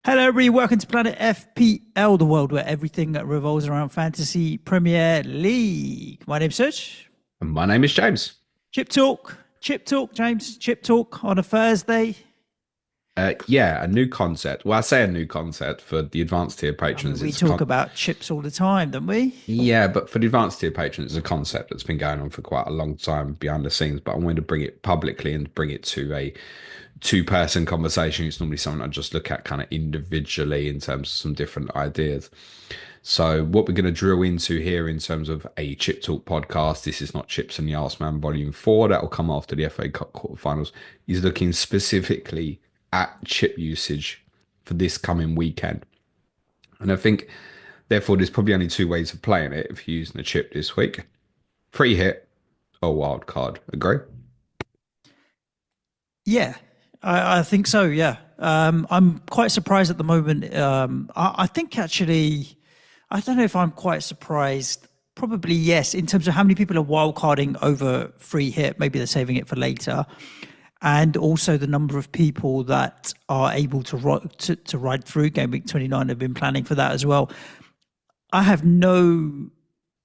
Hello, everybody. Welcome to Planet FPL, the world where everything revolves around Fantasy Premier League. My name's Suj. And my name is James. Chip Talk, James. Chip Talk on a Thursday. Yeah, a new concept. Well, I say a new concept for the advanced tier patrons. We talk about chips all the time, don't we? Yeah, but for the advanced tier patrons, it's a concept that's been going on for quite a long time behind the scenes. But I wanted to bring it publicly and bring it to a two-person conversation. It's normally something I just look at kind of individually in terms of some different ideas. So what we're going to drill into here in terms of a Chip Talk podcast, this is not Chips and the Arseman Volume 4, that will come after the FA Cup quarterfinals, is looking specifically at chip usage for this coming weekend. And I think, therefore, there's probably only two ways of playing it if you're using a chip this week. Free hit or wild card. Agree? Yeah, I think so, yeah. I'm quite surprised at the moment. I think actually, I don't know if I'm quite surprised. Probably yes, in terms of how many people are wildcarding over free hit. Maybe they're saving it for later. And also the number of people that are able to ride through Gameweek 29 have been planning for that as well. I have no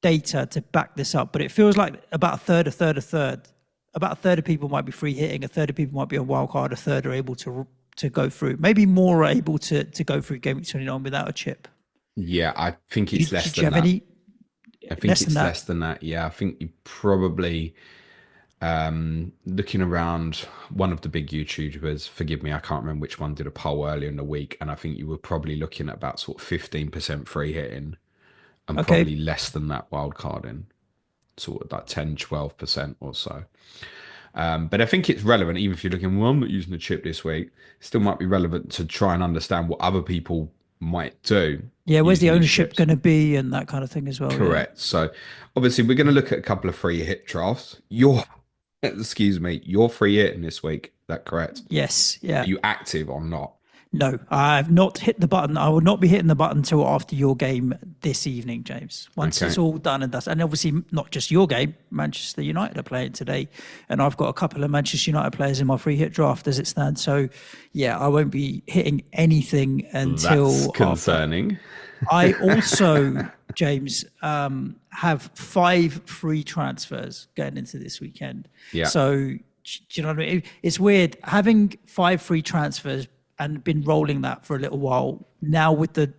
data to back this up, but it feels like about a third. About a third of people might be free hitting, a third of people might be on wildcard, a third are able to go through. Maybe more are able to go through Gameweek 29 without a chip. Yeah, I think it's less than that. I think it's less than that. Yeah, I think you probably... looking around, one of the big YouTubers, forgive me, I can't remember which one, did a poll earlier in the week, and I think you were probably looking at about sort of 15% free hitting and probably less than that wild carding, sort of like 10-12% or so. But I think it's relevant, even if you're looking, well, I'm not using the chip this week, it still might be relevant to try and understand what other people might do. Yeah, where's the ownership going to be and that kind of thing as well. Correct. Yeah. So obviously we're going to look at a couple of free hit drafts. Excuse me, you're free hitting this week. Is that correct? Yes. Yeah. Are you active or not? No, I've not hit the button. I will not be hitting the button until after your game this evening, James. Once it's all done and dusted. And obviously not just your game, Manchester United are playing today. And I've got a couple of Manchester United players in my free hit draft as it stands. So yeah, I won't be hitting anything until That's concerning. I also, James, have 5 free transfers going into this weekend. Yeah. So, do you know what I mean? It's weird having 5 free transfers and been rolling that for a little while. Now with the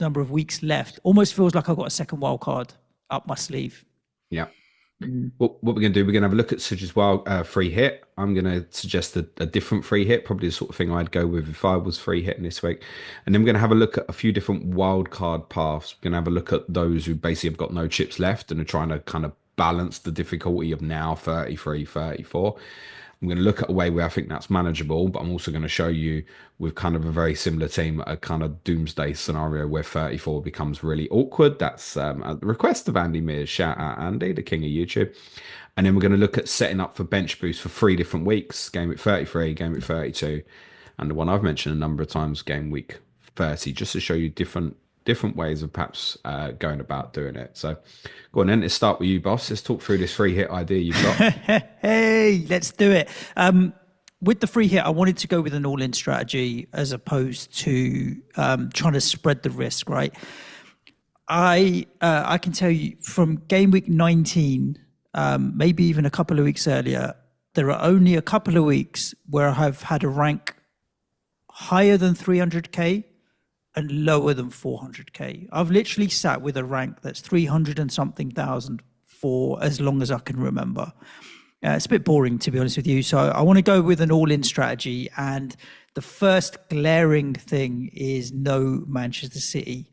number of weeks left, almost feels like I've got a second wild card up my sleeve. Yeah. What we're going to do, we're going to have a look at Suj's free hit. I'm going to suggest a different free hit, probably the sort of thing I'd go with if I was free hitting this week. And then we're going to have a look at a few different wild card paths. We're going to have a look at those who basically have got no chips left and are trying to kind of balance the difficulty of now 33, 34. I'm going to look at a way where I think that's manageable, but I'm also going to show you with kind of a very similar team, a kind of doomsday scenario where 34 becomes really awkward. That's at the request of Andy Mears. Shout out Andy, the king of YouTube. And then we're going to look at setting up for bench boost for 3 different weeks, game week 33, game week 32, and the one I've mentioned a number of times, game week 30, just to show you different ways of perhaps going about doing it. So go on then, let's start with you, boss. Let's talk through this free hit idea you've got. Hey, let's do it. With the free hit, I wanted to go with an all-in strategy as opposed to trying to spread the risk, right? I can tell you from game week 19, maybe even a couple of weeks earlier, there are only a couple of weeks where I have had a rank higher than 300k and lower than 400k. I've literally sat with a rank that's 300 and something thousand for as long as I can remember. It's a bit boring, to be honest with you. So I want to go with an all-in strategy. And the first glaring thing is no Manchester City.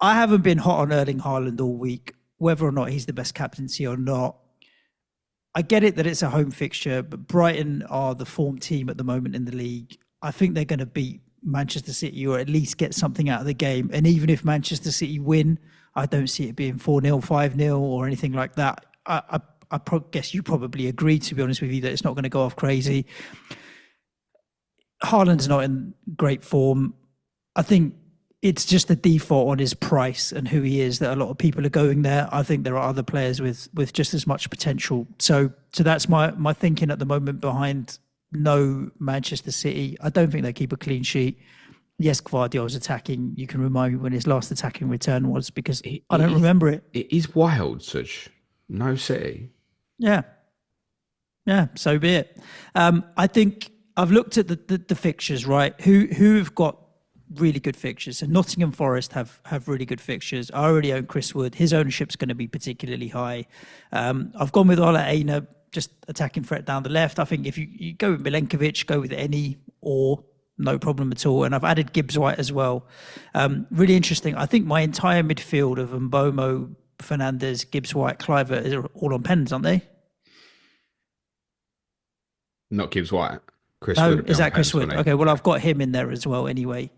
I haven't been hot on Erling Haaland all week, whether or not he's the best captaincy or not. I get it that it's a home fixture, but Brighton are the form team at the moment in the league. I think they're going to beat Manchester City or at least get something out of the game. And even if Manchester City win, I don't see it being 4-0, 5-0 or anything like that. I guess you probably agree, to be honest with you, that it's not going to go off crazy. Haaland's not in great form. I think it's just the default on his price and who he is that a lot of people are going there. I think there are other players with just as much potential. So that's my thinking at the moment behind no Manchester City. I don't think they keep a clean sheet. Yes, Gvardiol's attacking. You can remind me when his last attacking return was because It, I it don't is remember it. it is wild, such no city. Yeah, yeah, so be it. I think I've looked at the fixtures, right? Who've got really good fixtures? And Nottingham Forest have really good fixtures. I already own Chris Wood. His ownership's going to be particularly high. I've gone with Ola Aina, just attacking threat down the left. I think if you go with Milenkovic, go with any or no problem at all. And I've added Gibbs White as well. Really interesting. I think my entire midfield of Mbomo, Fernandez, Gibbs White, Cliver is all on pens, aren't they? Not Gibbs White. Chris No, would be is on that Chris pens, Wood? wouldn't Okay, he? well, Yeah. I've got him in there as well anyway.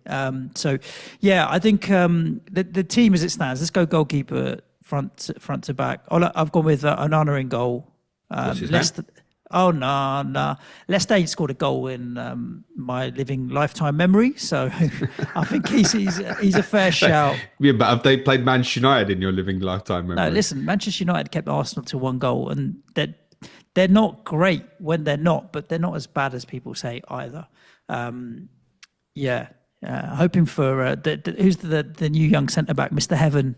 So, yeah, I think the team as it stands, let's go goalkeeper front to back. I've gone with Onana in goal. What's his name? Leicester, oh, no, no. Leicester ain't scored a goal in my living lifetime memory. So I think he's a fair shout. Yeah, but have they played Manchester United in your living lifetime No, memory? listen, Manchester United kept Arsenal to one goal, and they're not great when they're not, but they're not as bad as people say either. Yeah, hoping for who's the new young centre back, Mr. Heaven,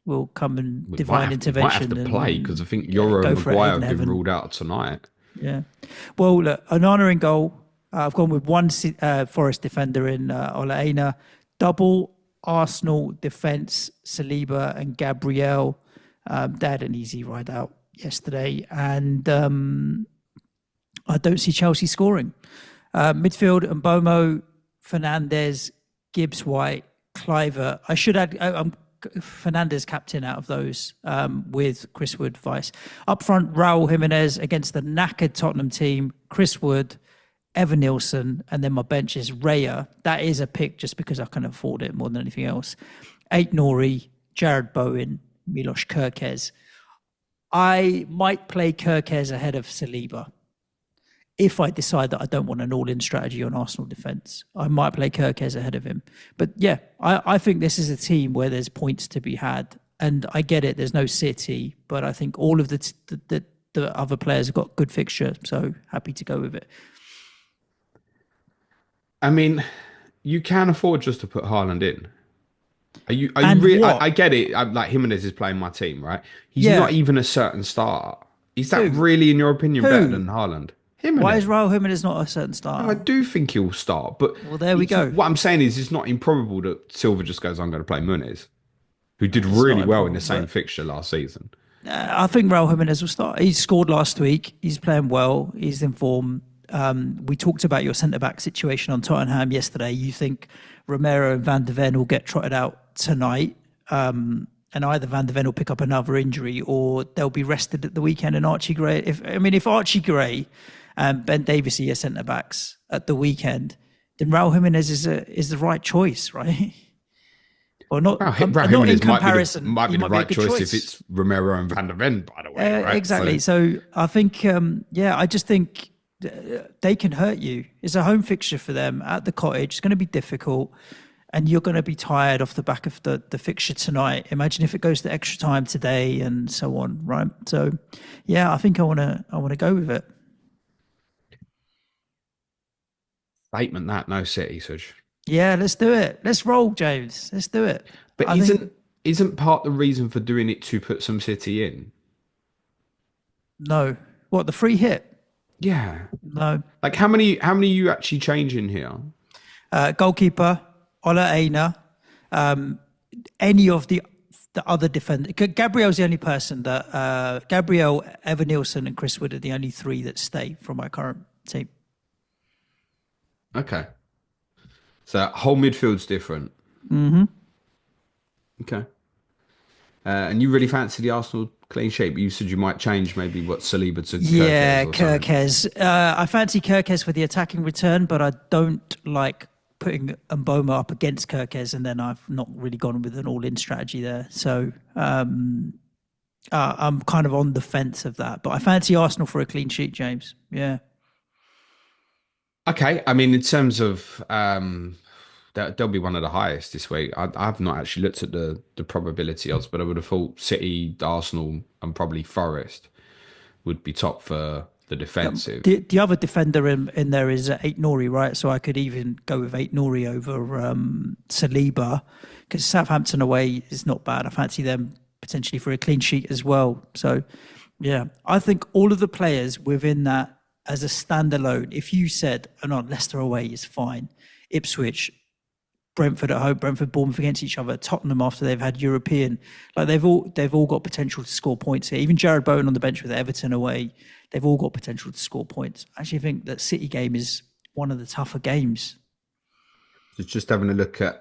will come and divine We might have intervention to play and because I think yeah, Euro go and for it, Maguire Aiden have been Heaven. ruled out tonight. Yeah. Well, look, Onana in goal. I've gone with one Forest defender in Ola Aina. Double Arsenal defence, Saliba and Gabriel. They had an easy ride out yesterday. And I don't see Chelsea scoring. Midfield, Mbomo, Fernandez, Gibbs White, Cliver. I should add Fernandez captain out of those with Chris Wood vice. Up front, Raul Jimenez against the knackered Tottenham team, Chris Wood, Evan Nielsen, and then my bench is Raya. That is a pick just because I can afford it more than anything else. Eight Nori, Jared Bowen, Milos Kerkez. I might play Kerkez ahead of Saliba if I decide that I don't want an all-in strategy on Arsenal defence. I might play Kerkez ahead of him. But yeah, I think this is a team where there's points to be had. And I get it, there's no City, but I think all of the other players have got good fixture, so happy to go with it. I mean, you can afford just to put Haaland in. Are you And really? what? I get it. Like Jimenez is playing my team, right? He's not Yeah. even a certain starter. Is that Who? really, in your opinion, better Who? than Haaland? Why is Jimenez. Raul Jimenez not a certain No, I starter? do think he'll start, but Well, there we go. what I'm saying is it's not improbable that Silva just goes, I'm going to play Muniz, who did It's not really well in the improbable, same but fixture last season. I think Raul Jimenez will start. He scored last week. He's playing well. He's in form. We talked about your centre back situation on Tottenham yesterday. You think Romero and Van de Ven will get trotted out tonight, and either Van de Ven will pick up another injury, or they'll be rested at the weekend. And Archie Gray, if Archie Gray and Ben Davies are your centre backs at the weekend, then Raul Jimenez is the right choice, right? Or not? Raheem Not in Jimenez comparison. might He be the might be a right good choice if choice. it's Romero and Van der Ven, by the way, right? Exactly. So I think, I just think they can hurt you. It's a home fixture for them at the Cottage. It's going to be difficult, and you're going to be tired off the back of the fixture tonight. Imagine if it goes to extra time today and so on, right? So, yeah, I think I want to go with it. statement that no City, Suj. Yeah, let's do it. Let's roll, James. Let's do it. But I think isn't part the reason for doing it to put some City in? no. What, the free hit? Yeah. No. Like how many you actually change in here? Goalkeeper, Ola Aina, any of the other defenders. Gabriel's the only person that Gabriel, Evan Nielsen, and Chris Wood are the only three that stay from my current team. Okay. So whole midfield's different. Okay. And you really fancy the Arsenal clean sheet, but you said you might change maybe what Saliba to Yeah, Kirkez or something. Kirkez. I fancy Kirkez for the attacking return, but I don't like putting Mboma up against Kirkez, and then I've not really gone with an all-in strategy there. So I'm kind of on the fence of that, but I fancy Arsenal for a clean sheet, James. Yeah. Okay. I mean, in terms of they'll be one of the highest this week. I've not actually looked at the probability odds, but I would have thought City, Arsenal, and probably Forest would be top for the defensive. The other defender in there is Eight Nori, right? So I could even go with Eight Nori over Saliba because Southampton away is not bad. I fancy them potentially for a clean sheet as well. So yeah, I think all of the players within that as a standalone, if you said, oh no, Leicester away is fine, Ipswich, Brentford at home, Brentford, Bournemouth against each other, Tottenham after they've had European, like they've all got potential to score points here. Even Jared Bowen on the bench with Everton away, they've all got potential to score points. I actually think that City game is one of the tougher games. So just having a look at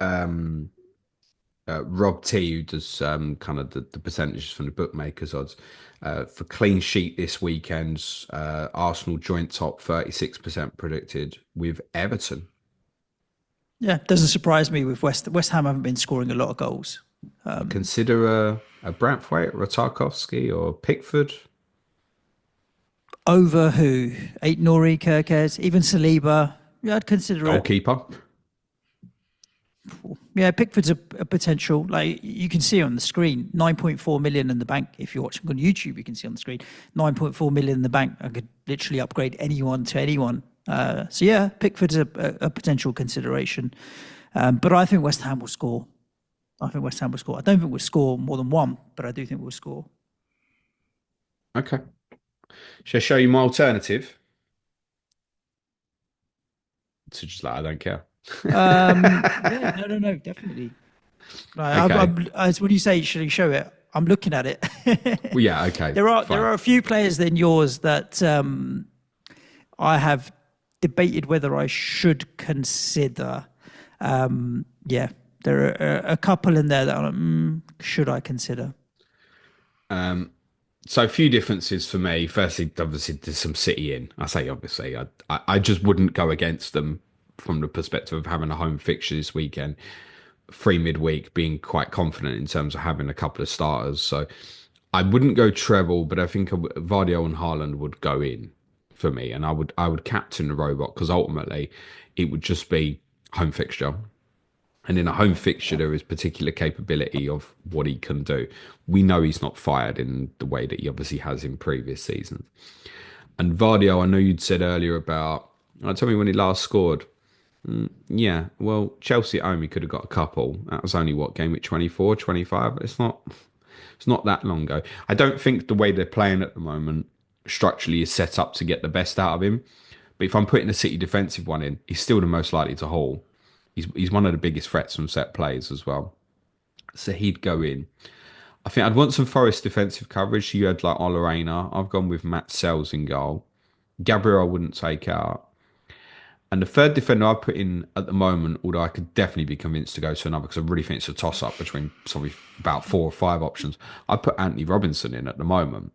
Rob T, who does kind of the percentages from the bookmakers odds. For clean sheet this weekend, Arsenal joint top 36% predicted with Everton. Yeah, doesn't surprise me with West Ham haven't been scoring a lot of goals. Consider a Branthwaite, or a Tarkovsky, or Pickford. Over who? Eight Nori, Kirkes, even Saliba. Yeah, I'd consider Goalkeeper. it. Yeah, Pickford's a potential. Like you can see on the screen, 9.4 million in the bank. If you're watching on YouTube, you can see on the screen, 9.4 million in the bank. I could literally upgrade anyone to anyone. So yeah, Pickford's a potential consideration. But I think West Ham will score. I don't think we'll score more than one, but I do think we'll score. Okay. Shall I show you my alternative? So just like, I don't care. Yeah, no, definitely. Okay. As when you say, should you show it? I'm looking at it. Well, yeah, okay. There fine. are a few players than yours that I have debated whether I should consider. Yeah, there are a couple in there that I'm like, should I consider? So a few differences for me. Firstly, obviously, there's some City in. I say obviously, I just wouldn't go against them from the perspective of having a home fixture this weekend. Free midweek, being quite confident in terms of having a couple of starters. So I wouldn't go treble, but I think Vardio and Haaland would go in for me, and I would captain the robot because ultimately it would just be home fixture. And in a home fixture, there is particular capability of what he can do. We know he's not fired in the way that he obviously has in previous seasons. And Vardio, I know you'd said earlier about, tell me when he last scored. Yeah, well, Chelsea at home, he could have got a couple. That was only what, game week 24, 25? It's not that long ago. I don't think the way they're playing at the moment structurally is set up to get the best out of him. But if I'm putting a City defensive one in, he's still the most likely to haul. He's one of the biggest threats from set plays as well. So he'd go in. I think I'd want some Forest defensive coverage. You had like Olarena. I've gone with Matt Sells in goal. Gabriel I wouldn't take out. And the third defender I put in at the moment, although I could definitely be convinced to go to another because I really think it's a toss-up between probably about 4 or 5 options. I put Anthony Robinson in at the moment.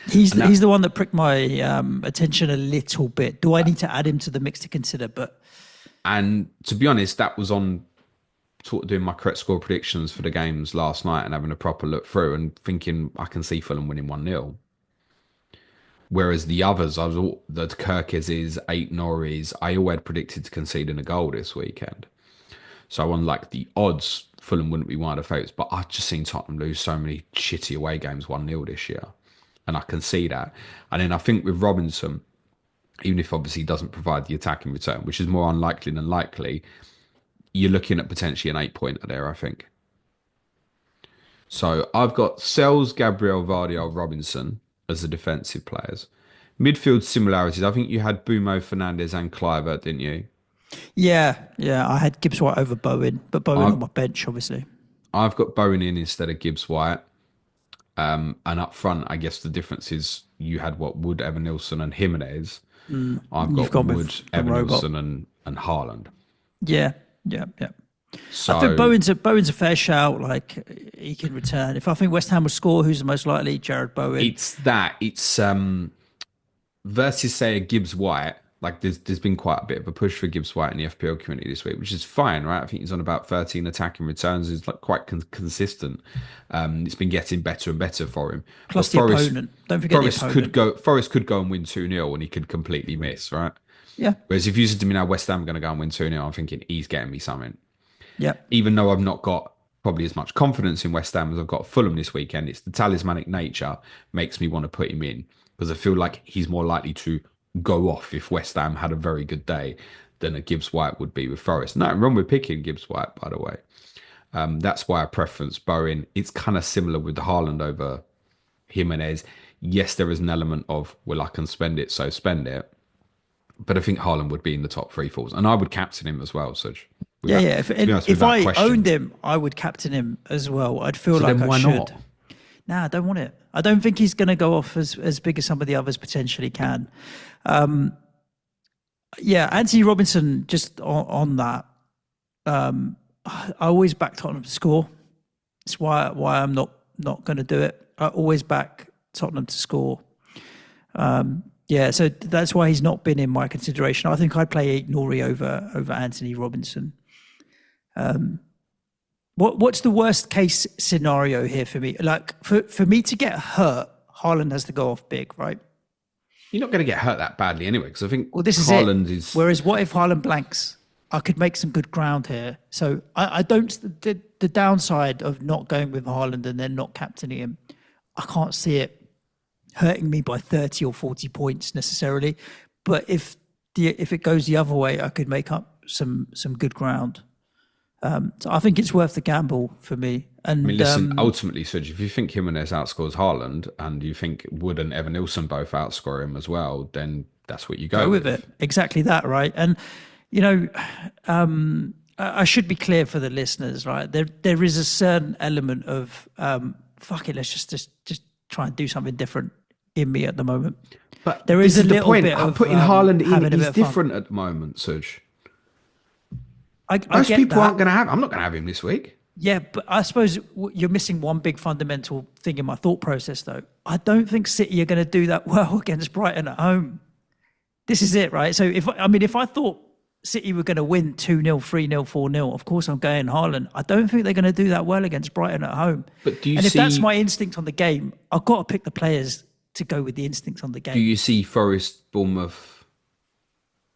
He's the one that pricked my attention a little bit. Do I need to add him to the mix to consider? And to be honest, that was on sort of doing my correct score predictions for the games last night and having a proper look through and thinking I can see Fulham winning 1-0. Whereas the others, the Kirkes, Eight Norries, I all had predicted to concede in a goal this weekend. So on like the odds, Fulham wouldn't be one of the favourites. But I've just seen Tottenham lose so many shitty away games 1-0 this year. And I can see that. And then I think with Robinson, even if obviously he doesn't provide the attacking return, which is more unlikely than likely, you're looking at potentially an 8-pointer there, I think. So I've got Sells, Gabriel, Vardio, Robinson as the defensive players. Midfield similarities. I think you had Bumo, Fernandes and Kluivert, didn't you? Yeah. I had Gibbs White over Bowen, but Bowen on my bench, obviously. I've got Bowen in instead of Gibbs White. And up front, I guess the difference is you had Wood, Evan Nilsson and Jimenez. I've got Wood, Evan Nilsson and Haaland. Yeah. So I think Bowen's a fair shout. Like he can return. If I think West Ham will score, who's the most likely? Jared Bowen. It's versus say a Gibbs White. Like there's been quite a bit of a push for Gibbs White in the FPL community this week, which is fine, right? I think he's on about 13 attacking returns. He's like quite consistent. It's been getting better and better for him. Plus the opponent. Don't forget the opponent. Forest could go and win 2-0 and he could completely miss, right? Yeah. Whereas if you said to me now West Ham are going to go and win 2-0, I'm thinking he's getting me something. Yeah. Even though I've not got probably as much confidence in West Ham as I've got Fulham this weekend, it's the talismanic nature makes me want to put him in. because I feel like he's more likely to go off if West Ham had a very good day than a Gibbs White would be with Forest. Nothing wrong with picking Gibbs White, by the way. That's why I preference Bowen. It's kind of similar with the Haaland over Jimenez. Yes, there is an element of, well, I can spend it, so spend it. But I think Haaland would be in the top three falls. And I would captain him as well, Suj. Yeah, yeah. If I question. owned him, I would captain him as well. I'd feel So like then I why should. not? Nah, I don't want it. I don't think he's going to go off as big as some of the others potentially can. Yeah, Anthony Robinson, just on that, I always back Tottenham to score. It's why I'm not going to do it. I always back Tottenham to score. Yeah, so that's why he's not been in my consideration. I think I'd play Nori over Anthony Robinson. What's the worst case scenario here for me? Like for me to get hurt, Haaland has to go off big, right? You're not going to get hurt that badly anyway, because I think this is Haaland it. is. Whereas what if Haaland blanks? I could make some good ground here. So I don't. The downside of not going with Haaland and then not captaining him, I can't see it hurting me by 30 or 40 points necessarily. But if it goes the other way, I could make up some good ground. So I think it's worth the gamble for me. And I mean, listen, ultimately, Suj, if you think Jimenez outscores Haaland and you think Wood and Evan Nilsson both outscore him as well, then that's what you go with it. Exactly that, right? And, you know, I should be clear for the listeners, right? There is a certain element of, fuck it, let's just try and do something different in me at the moment. But there is a little point. bit of putting Haaland in is different at the moment, Suj. Most people aren't going to have. I'm not going to have him this week. Yeah, but I suppose you're missing one big fundamental thing in my thought process, though. I don't think City are going to do that well against Brighton at home. This is it, right? So if I thought City were going to win 2-0, 3-0, 4-0, of course I'm going Haaland. I don't think they're going to do that well against Brighton at home. But do you if that's my instinct on the game, I've got to pick the players to go with the instincts on the game. Do you see Forest, Bournemouth,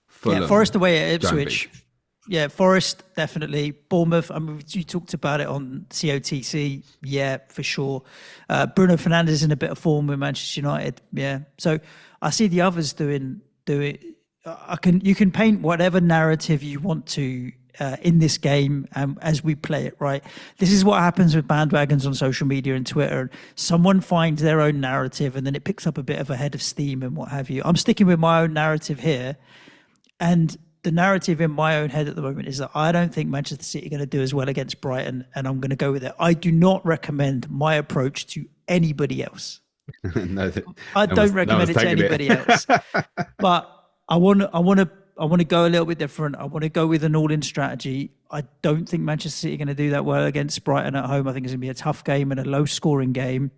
Fulham? Yeah, Forest away at Ipswich. Jambi? Yeah, Forest, definitely. Bournemouth, I mean, you talked about it on COTC. Yeah, for sure. Bruno Fernandes in a bit of form with Manchester United. Yeah. So I see the others doing. You can paint whatever narrative you want to in this game as we play it, right? This is what happens with bandwagons on social media and Twitter. Someone finds their own narrative and then it picks up a bit of a head of steam and what have you. I'm sticking with my own narrative here. And the narrative in my own head at the moment is that I don't think Manchester City are going to do as well against Brighton, and I'm going to go with it. I do not recommend my approach to anybody else. I don't recommend it to anybody else. But I want to go a little bit different. I want to go with an all-in strategy. I don't think Manchester City are going to do that well against Brighton at home. I think it's going to be a tough game and a low-scoring game,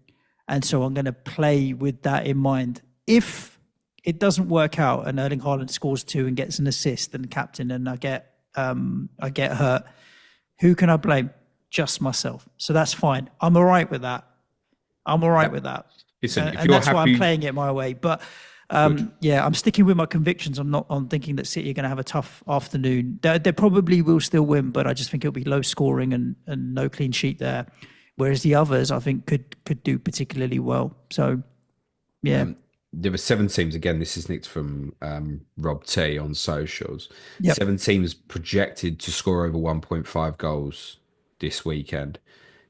and so I'm going to play with that in mind. If it doesn't work out and Erling Haaland scores 2 and gets an assist and captain and I get hurt, who can I blame? Just myself. So that's fine. I'm all right with that. Listen, if and you're that's happy, why I'm playing it my way. But yeah, I'm sticking with my convictions. I'm thinking that City are going to have a tough afternoon. They probably will still win, but I just think it'll be low scoring and no clean sheet there. Whereas the others, I think, could do particularly well. So, yeah. There were 7 teams. Again, this is nicked from Rob T on socials. Yep. 7 teams projected to score over 1.5 goals this weekend.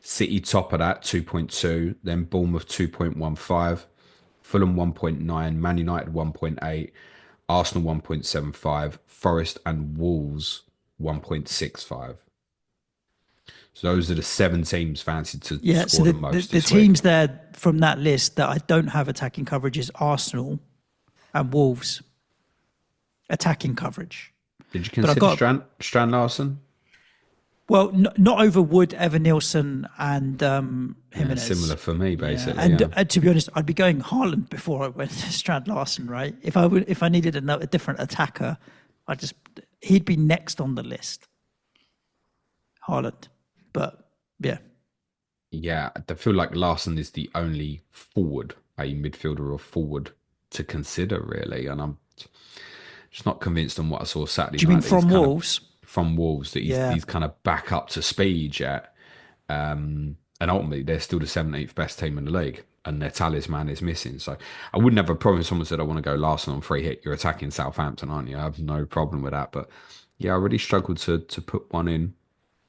City top of that, 2.2. Then Bournemouth, 2.15. Fulham, 1.9. Man United, 1.8. Arsenal, 1.75. Forest and Wolves, 1.65. So those are the 7 teams fancied to score the most. The teams there from that list that I don't have attacking coverage is Arsenal and Wolves. Attacking coverage. Did you consider Strand Larsen? Well, not over Wood, Evan Nilsson, and Jimenez. Yeah, similar for me, basically. Yeah. And to be honest, I'd be going Haaland before I went to Strand Larsen, right? If I needed a different attacker, he'd be next on the list. Haaland. But yeah. Yeah, I feel like Larson is the only forward, a midfielder or forward to consider, really. And I'm just not convinced on what I saw Saturday night. Do you mean from Wolves? From Wolves, that he's kind of back up to speed yet. And ultimately, they're still the 17th best team in the league. and their talisman is missing. So I wouldn't have a problem if someone said, I want to go last on free hit. You're attacking Southampton, aren't you? I have no problem with that. But yeah, I really struggled to put one in.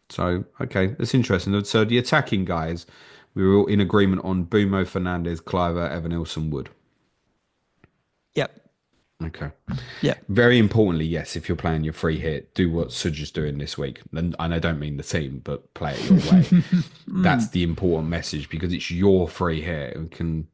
So, okay, that's interesting. So the attacking guys, we were all in agreement on Bumo, Fernandez, Cliver, Evan Nilsson, Wood. Yep. Okay. Yeah. Very importantly, yes, if you're playing your free hit, do what Suj is doing this week. And I don't mean the team, but play it your way. That's the important message because it's your free hit and can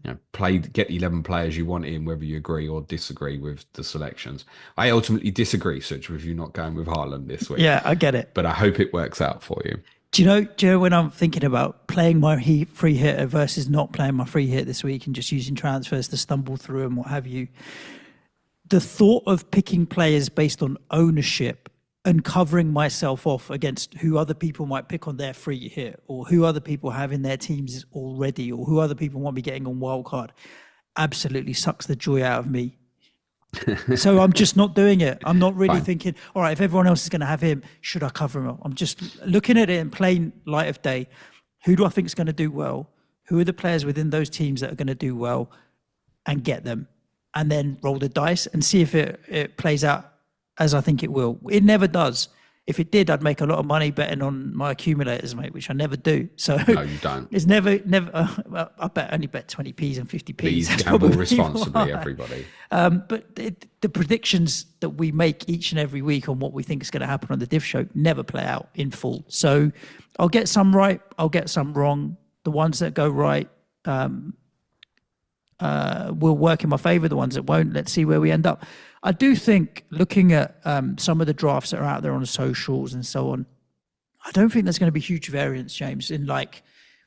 get the 11 players you want in, whether you agree or disagree with the selections. I ultimately disagree, Suj, with you not going with Haaland this week. Yeah, I get it. But I hope it works out for you. Do you know when I'm thinking about playing my free hitter versus not playing my free hit this week and just using transfers to stumble through and what have you, the thought of picking players based on ownership and covering myself off against who other people might pick on their free hit or who other people have in their teams already or who other people want me getting on wildcard absolutely sucks the joy out of me. So I'm just not doing it. I'm not really thinking, all right, if everyone else is going to have him, should I cover him up? I'm just looking at it in plain light of day. Who do I think is going to do well? Who are the players within those teams that are going to do well and get them? And then roll the dice and see if it plays out as I think it will. It never does. If it did, I'd make a lot of money betting on my accumulators, mate, which I never do. So no, you don't. It's never. I only bet 20p's and 50p's. Please gamble responsibly, everybody. But the predictions that we make each and every week on what we think is going to happen on the Div Show never play out in full. So I'll get some right. I'll get some wrong. The ones that go right will work in my favour. The ones that won't, let's see where we end up. I do think looking at some of the drafts that are out there on socials and so on, I don't think there's going to be huge variance, James, in like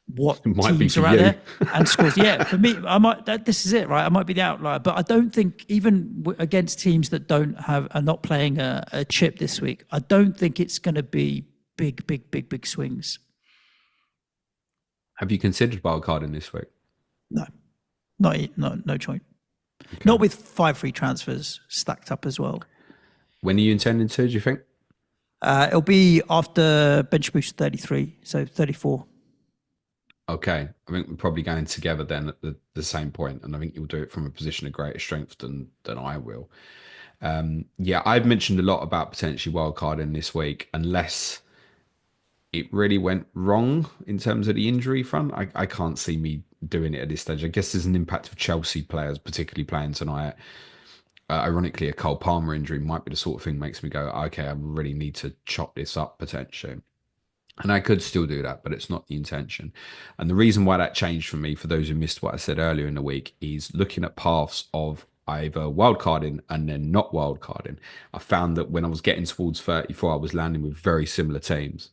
what teams are out there and scores. Yeah, for me, this is it, right? I might be the outlier, but I don't think even against teams that are not playing a chip this week, I don't think it's going to be big swings. Have you considered wildcarding this week? No, no choice. Okay. Not with 5 free transfers stacked up as well. When are you intending to, do you think? It'll be after bench boost 33, so 34. Okay. I think we're probably going together then at the same point, and I think you'll do it from a position of greater strength than I will. Yeah, I've mentioned a lot about potentially wildcarding this week, unless it really went wrong in terms of the injury front. I can't see me doing it at this stage. I guess there's an impact of Chelsea players, particularly playing tonight. Ironically, a Cole Palmer injury might be the sort of thing that makes me go, okay, I really need to chop this up potentially. And I could still do that, but it's not the intention. And the reason why that changed for me, for those who missed what I said earlier in the week, is looking at paths of either wildcarding and then not wildcarding. I found that when I was getting towards 34, I was landing with very similar teams.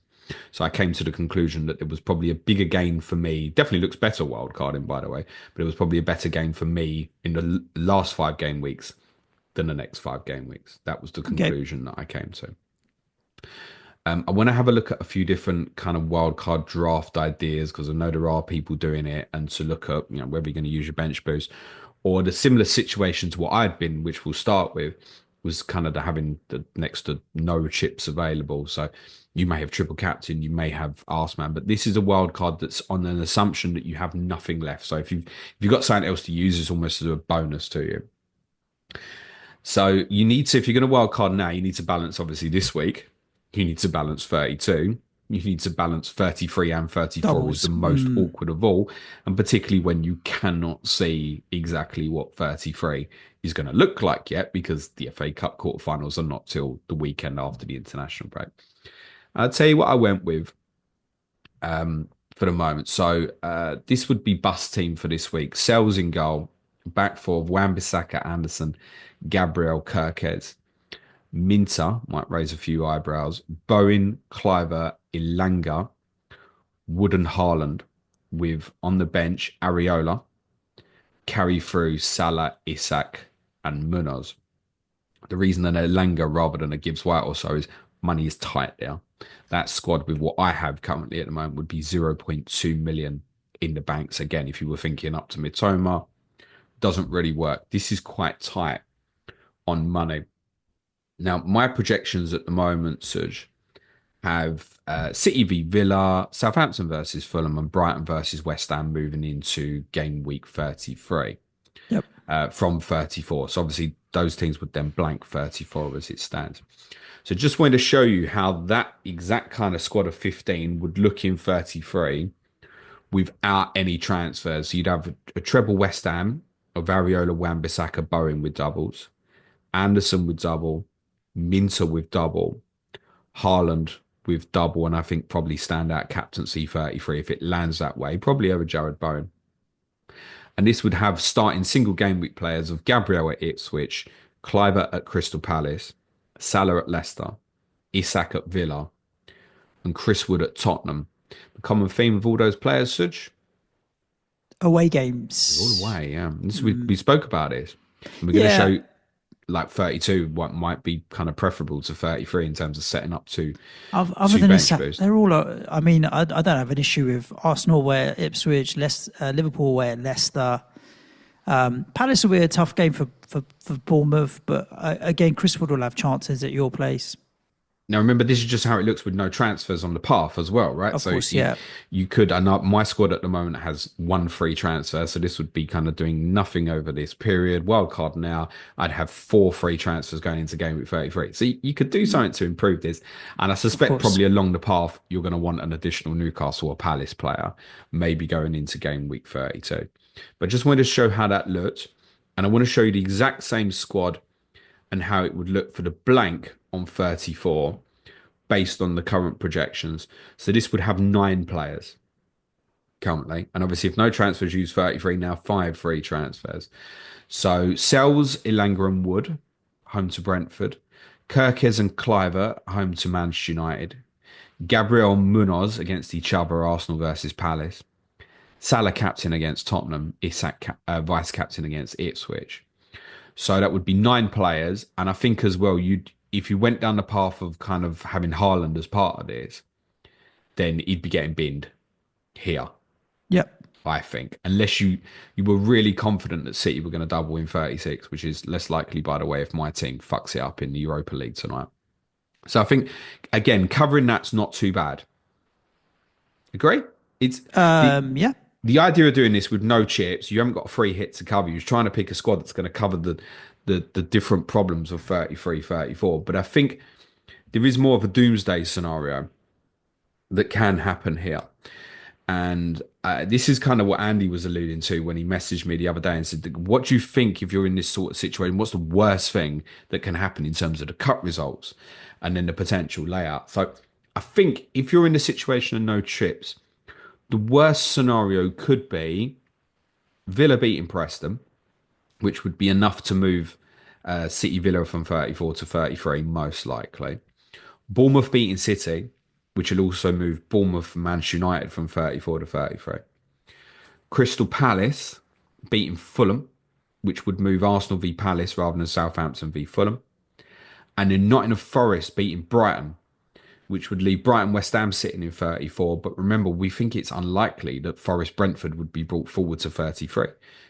So I came to the conclusion that there was probably a bigger gain for me. Definitely looks better wildcarding, by the way, but it was probably a better gain for me in the last 5 game weeks than the next 5 game weeks. That was the conclusion that I came to. I want to have a look at a few different kind of wildcard draft ideas because I know there are people doing it, and to look at whether you're going to use your bench boost or the similar situation to what I'd been, which we'll start with, was kind of having the next to no chips available. So you may have triple captain, you may have Arseman, but this is a wild card that's on an assumption that you have nothing left. So if you've got something else to use, it's almost as a bonus to you. So you need to, if you're going to wild card now, you need to balance obviously this week. You need to balance 32. You need to balance 33 and 34 Doubles. Is the most awkward of all. And particularly when you cannot see exactly what 33 is going to look like yet, because the FA Cup quarterfinals are not till the weekend after the international break. I'll tell you what I went with for the moment. So this would be bus team for this week. Sells in goal. Back four, Wan-Bissaka, Anderson, Gabriel, Kirkez. Minter might raise a few eyebrows. Bowen, Cliver, Ilanga, Wood and Haaland, with on the bench Areola, carry through Salah, Isak, and Munoz. The reason that Ilanga rather than a Gibbs White or so is money is tight there. That squad with what I have currently at the moment would be 0.2 million in the banks. Again, if you were thinking up to Mitoma, doesn't really work. This is quite tight on money. Now, my projections at the moment, Suj, have City v Villa, Southampton versus Fulham, and Brighton versus West Ham moving into game week 33 Yep. from 34. So obviously those teams would then blank 34 as it stands. So just wanted to show you how that exact kind of squad of 15 would look in 33 without any transfers. So you'd have a treble West Ham of Ariola, Wan-Bissaka, Bowen with doubles, Anderson with double, Minter with double, Haaland with double, and I think probably standout captaincy 33 if it lands that way, probably over Jared Bowen. And this would have starting single game week players of Gabriel at Ipswich, Cliver at Crystal Palace, Salah at Leicester, Isak at Villa, and Chris Wood at Tottenham. The common theme of all those players, Suj? Away All games. away, yeah. We spoke about it. And we're going to Yeah. show like 32 what might be kind of preferable to 33 in terms of setting up Other two than bench this, boosts. they're all. I mean, I don't have an issue with Arsenal away at Ipswich, Liverpool away at Leicester. Palace will be a tough game for Bournemouth, but again, Chris Wood will have chances at your place. Now, remember, this is just how it looks with no transfers on the path as well, right? Of So course, yeah. you could, and my squad at the moment has one free transfer. So this would be kind of doing nothing over this period. Wildcard now, I'd have 4 free transfers going into game week 33. So you could do something to improve this. And I suspect course. probably along the path, you're going to want an additional Newcastle or Palace player, maybe going into game week 32. But just wanted to show how that looked. And I want to show you the exact same squad and how it would look for the blank on 34 based on the current projections. So this would have 9 players currently. And obviously, if no transfers, use 33, now 5 free transfers. So Sells, Ilanga and Wood, home to Brentford. Kirkes and Cliver, home to Manchester United. Gabriel Munoz against each other, Arsenal versus Palace. Salah captain against Tottenham. Isak vice captain against Ipswich. So that would be 9 players. And I think as well, if you went down the path of kind of having Haaland as part of this, then he'd be getting binned here, Yep. I think. Unless you were really confident that City were going to double in 36, which is less likely, by the way, if my team fucks it up in the Europa League tonight. So I think, again, covering that's not too bad. Agree? It's Yeah. the idea of doing this with no chips, you haven't got a free hit to cover. You're trying to pick a squad that's going to cover the different problems of 33, 34. But I think there is more of a doomsday scenario that can happen here. And this is kind of what Andy was alluding to when he messaged me the other day and said, what do you think if you're in this sort of situation? What's the worst thing that can happen in terms of the cup results and then the potential layout? So I think if you're in the situation of no chips, the worst scenario could be Villa beating Preston, which would be enough to move City Villa from 34 to 33, most likely. Bournemouth beating City, which will also move Bournemouth and Manchester United from 34 to 33. Crystal Palace beating Fulham, which would move Arsenal v Palace rather than Southampton v Fulham. And then Nottingham Forest beating Brighton, which would leave Brighton West Ham sitting in 34. But remember, we think it's unlikely that Forest Brentford would be brought forward to 33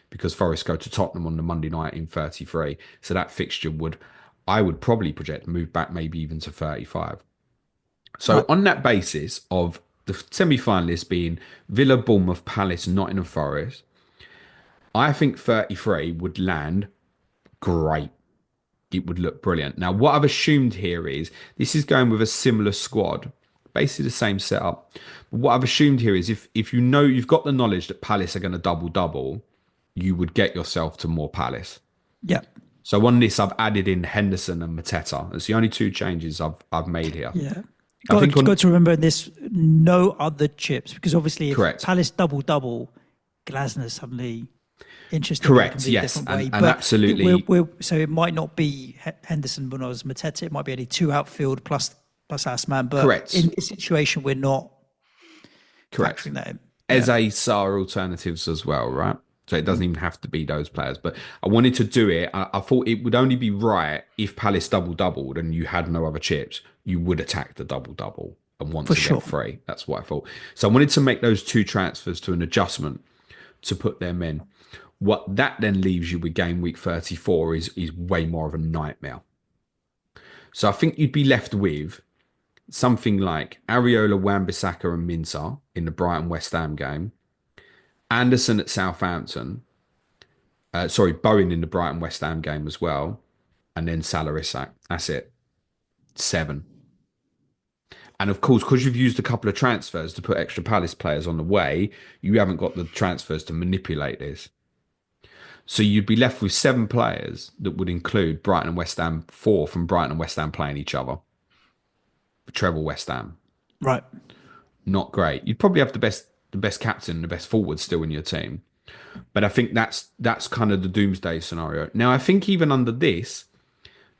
because Forest go to Tottenham on the Monday night in 33. So that fixture I would probably project, move back maybe even to 35. So on that basis of the semi-finalists being Villa, Bournemouth, Palace, Nottingham Forest, I think 33 would land great. It would look brilliant. Now, what I've assumed here is this is going with a similar squad, basically the same setup. But what I've assumed here is if you know you've got the knowledge that Palace are going to double, you would get yourself to more Palace. Yep. So on this, I've added in Henderson and Mateta. That's the only 2 changes I've made here. Yeah. I Got to remember this, no other chips, because obviously if Correct. Palace double, Glasner suddenly interested Correct, in a yes, different way. and absolutely. So it might not be Henderson, Munoz, Mateta. It might be only 2 outfield plus Asman. But Correct. in this situation, we're not factoring that in. As are alternatives as well, right? So it doesn't even have to be those players. But I wanted to do it. I thought it would only be right if Palace doubled and you had no other chips. You would attack the double and want to get 3. That's what I thought. So I wanted to make those 2 transfers to an adjustment to put them in. What that then leaves you with game week 34 is way more of a nightmare. So I think you'd be left with something like Areola, Wan-Bissaka and Minter in the Brighton West Ham game, Anderson at Southampton, sorry, Bowen in the Brighton West Ham game as well, and then Salah Isak. That's it. 7. And of course, because you've used a couple of transfers to put extra Palace players on the way, you haven't got the transfers to manipulate this. So you'd be left with 7 players that would include Brighton and West Ham, 4 from Brighton and West Ham playing each other. Treble West Ham. Right. Not great. You'd probably have the best captain, the best forward still in your team. But I think that's kind of the doomsday scenario. Now I think even under this,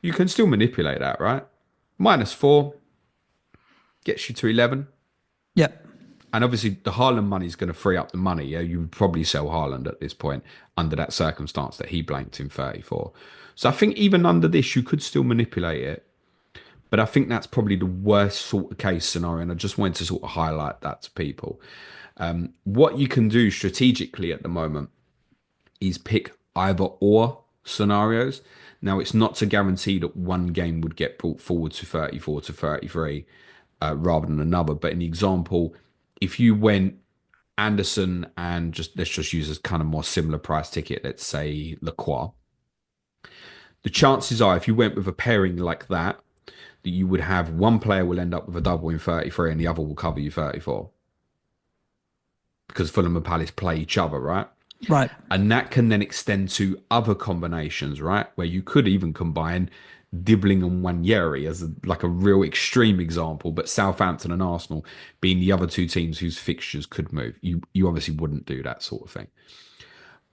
you can still manipulate that, right? -4 gets you to 11. Yeah. And obviously the Haaland money is going to free up the money. Yeah, you would probably sell Haaland at this point under that circumstance that he blanked in 34. So I think even under this, you could still manipulate it. But I think that's probably the worst sort of case scenario. And I just wanted to sort of highlight that to people. What you can do strategically at the moment is pick either or scenarios. Now, it's not to guarantee that one game would get brought forward to 34 to 33 rather than another. But in the example, if you went Anderson and let's just use a kind of more similar price ticket, let's say Lacroix, the chances are if you went with a pairing like that you would have one player will end up with a double in 33 and the other will cover you 34. Because Fulham and Palace play each other, right? Right. And that can then extend to other combinations, right? Where you could even combine Dibbling and Wanyeri as like a real extreme example, but Southampton and Arsenal being the other 2 teams whose fixtures could move. You obviously wouldn't do that sort of thing.